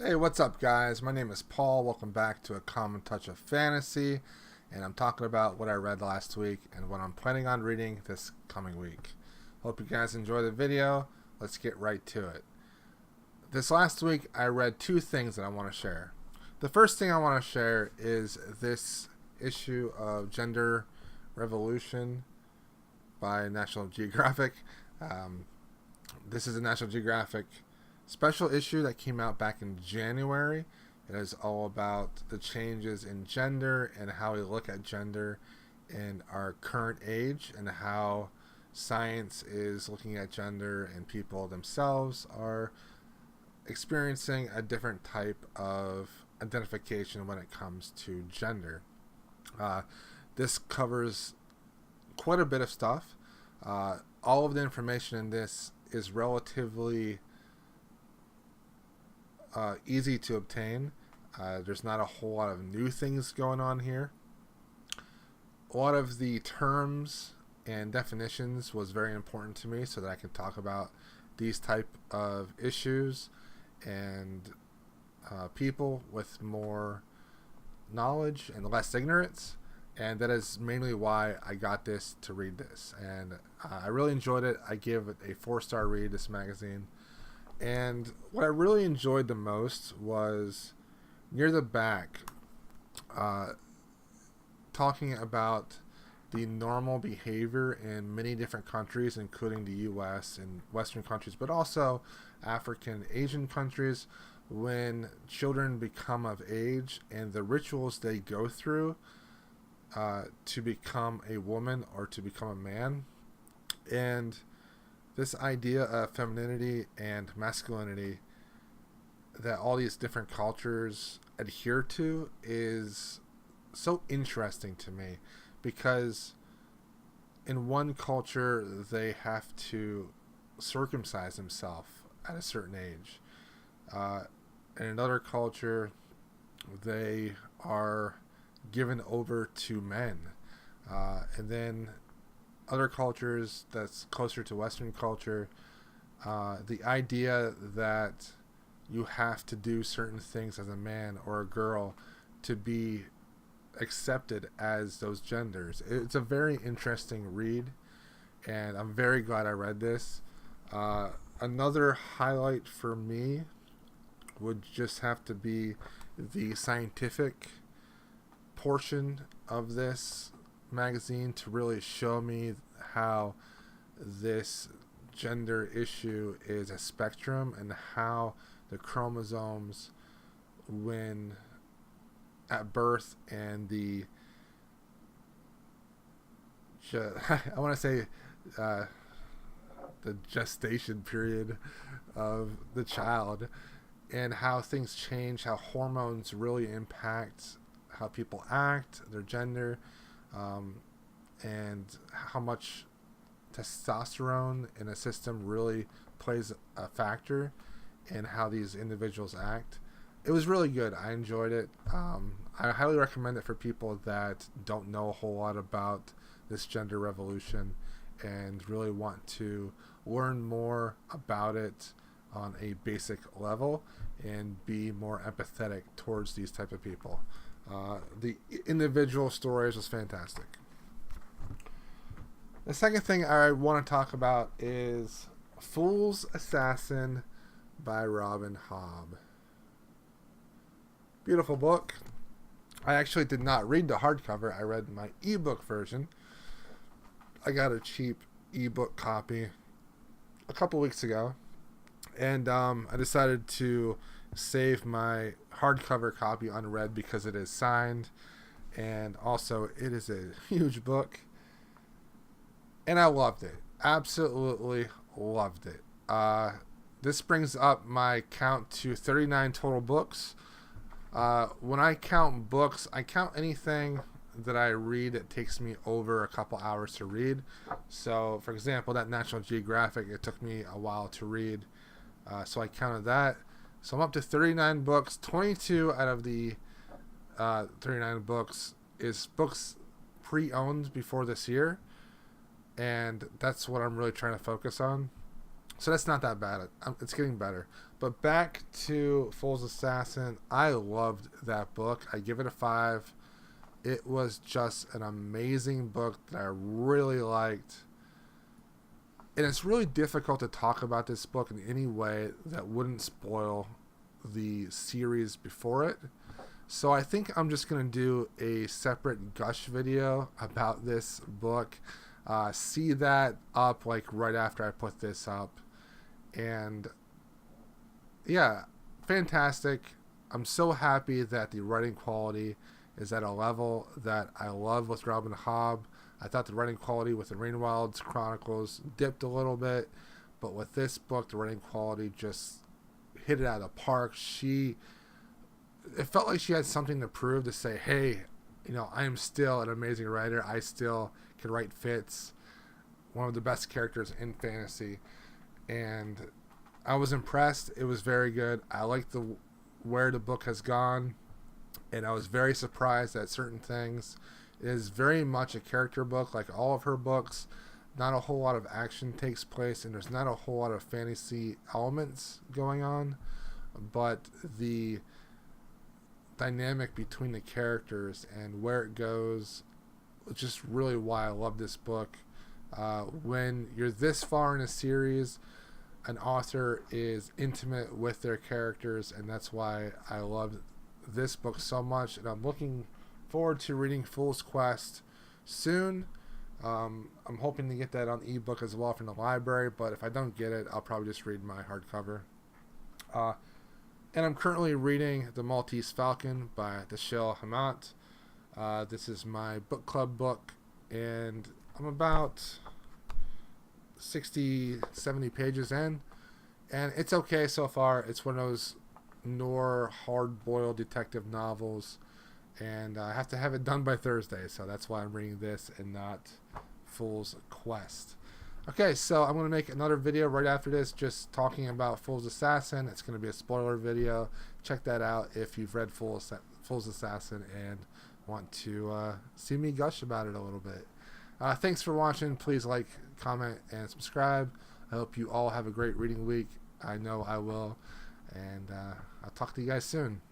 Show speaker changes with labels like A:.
A: Hey, what's up, guys? My name is Paul. Welcome back to A Common Touch of Fantasy. And I'm talking about what I read last week and what I'm planning on reading this coming week. Hope you guys enjoy the video. Let's get right to it. This last week, I read two things that I want to share. The first thing I want to share is this issue of Gender Revolution by National Geographic. Um, this is a National Geographic special issue that came out back in January. It is all about the changes in gender and how we look at gender in our current age and how science is looking at gender and people themselves are experiencing a different type of identification when it comes to gender. Uh, this covers quite a bit of stuff. All of the information in this is relatively easy to obtain. There's not a whole lot of new things going on here. A lot of the terms and definitions was very important to me so that I can talk about these type of issues and people with more knowledge and less ignorance. And that is mainly why I got this to read this. And I really enjoyed it. I give it a 4-star read, this magazine. And what I really enjoyed the most was near the back, talking about the normal behavior in many different countries, including the U.S. and Western countries, but also African, Asian countries, when children become of age and the rituals they go through to become a woman or to become a man. And this idea of femininity and masculinity that all these different cultures adhere to is so interesting to me, because in one culture they have to circumcise themselves at a certain age. In another culture they are given over to men. And then other cultures that's closer to Western culture, the idea that you have to do certain things as a man or a girl to be accepted as those genders. It's a very interesting read, and I'm very glad I read this. Another highlight for me would just have to be the scientific portion of this magazine to really show me how this gender issue is a spectrum and how the chromosomes, when at birth, and the I want to say the gestation period of the child, and how things change, how hormones really impact how people act, their gender, and how much testosterone in a system really plays a factor in how these individuals act. It was really good. I enjoyed it. I highly recommend it for people that don't know a whole lot about this gender revolution and really want to learn more about it on a basic level and be more empathetic towards these type of people. The individual stories was fantastic. The second thing I want to talk about is Fool's Assassin by Robin Hobb. Beautiful book. I actually did not read the hardcover. I read my ebook version. I got a cheap ebook copy a couple weeks ago, and I decided to save my hardcover copy unread because it is signed, and also it is a huge book, and I loved it. Absolutely loved it. This brings up my count to 39 total books. When I count books, I count anything that I read that takes me over a couple hours to read. So, for example, that National Geographic, it took me a while to read. So I counted that. So I'm up to 39 books. 22 out of the 39 books is books pre-owned before this year. And that's what I'm really trying to focus on. So that's not that bad. It's getting better. But back to Fool's Assassin. I loved that book. I give it a 5. It was just an amazing book that I really liked. And it's really difficult to talk about this book in any way that wouldn't spoil the series before it. So I think I'm just going to do a separate gush video about this book. See that up like right after I put this up. And yeah, fantastic. I'm so happy that the writing quality is at a level that I love with Robin Hobb. I thought the writing quality with the Rainwild's Chronicles dipped a little bit, but with this book, the writing quality just hit it out of the park. It felt like she had something to prove, to say, hey, I am still an amazing writer. I still can write Fitz, one of the best characters in fantasy. And I was impressed. It was very good. I liked where the book has gone, and I was very surprised at certain things. It is very much a character book, like all of her books. Not a whole lot of action takes place, and there's not a whole lot of fantasy elements going on, but the dynamic between the characters and where it goes, just really why I love this book. When you're this far in a series, an author is intimate with their characters, and that's why I love this book so much, and I'm looking forward to reading Fool's Quest soon. I'm hoping to get that on ebook as well from the library, but if I don't get it, I'll probably just read my hardcover. And I'm currently reading The Maltese Falcon by Dashiell Hammett. This is my book club book, and I'm about 60, 70 pages in, and it's okay so far. It's one of those noir, hard-boiled detective novels, and I have to have it done by Thursday, so that's why I'm reading this and not Fool's Quest. Okay, so I'm going to make another video right after this just talking about Fool's Assassin. It's going to be a spoiler video. Check that out if you've read Fool's Assassin and want to see me gush about it a little bit. Thanks for watching. Please like, comment, and subscribe. I hope you all have a great reading week. I know I will. And I'll talk to you guys soon.